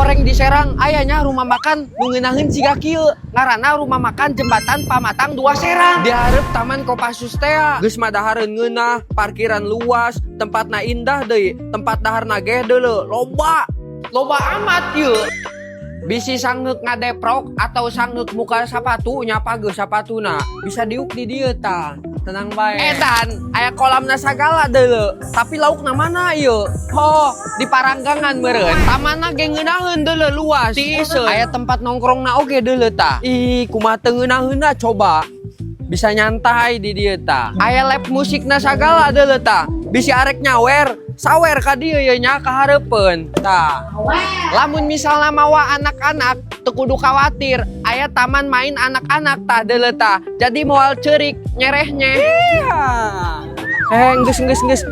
Kareng di Serang ayahnya rumah makan nungeunaheun siga kieu ngaranna rumah makan Jembatan Pamatang 2 Serang. Di hareup Taman Kopassus teh geus madahareun ngeunah, parkiran luas, tempatna indah deui, tempat daharna ge deuleu loba amat yeuh. Bisi sanggeuk ngadeprok atau sanggeuk muka sapatu nyapa geus sapatuna bisa diuk di dieu tah. Tenang bae. Edan, aya kolamna sagala deuleu. Tapi laukna mana ieu? Oh, di paranggangan meureun. Tamanna ge ngeunaheun deuleu luas. Tiiseun aya tempat nongkrongna oge deuleu tah. Ih, kumaha teu ngeunaheunna coba? Bisa nyantai di dieu tah. Aya live musikna sagala deuleu tah. Bisi arek nyawer, sawer ka dieu ye nya kahareupeun. Tah. Lamun misalna mawa anak-anak teu kudu khawatir, aya taman main anak-anak tah deuleu tah. Jadi moal ceurik nyerehnya. Geus.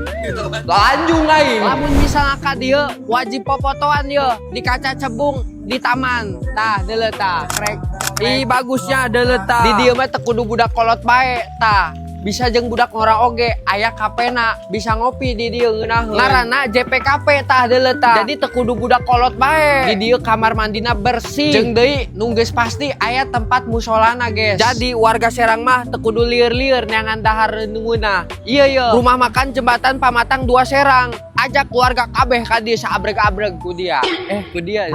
Lanjung aing. Lamun misalna ka dieu wajib popotoan ye di kaca cebung di taman. Tah deuleu tah. Krek. Ih bagusnya deuleu tah. Di dieu mah teu kudu budak kolot bae tah. Bisa jeung budak ngora oge, aya kafena, bisa ngopi di dieu ngeunaheun. Ngaranna JPKP tah deuleu tah. Jadi teu kudu budak kolot bae. Di dieu kamar mandina bersih. Jeung deui nu geus pasti aya tempat musolana, guys. Jadi warga Serang mah teu kudu lieur-lieur neangan dahar nungguna. Ieu rumah makan Jembatan Pamatang 2 Serang. Ajak keluarga kabeh ka dieu saabreg-abreg ku dia. Ku dia.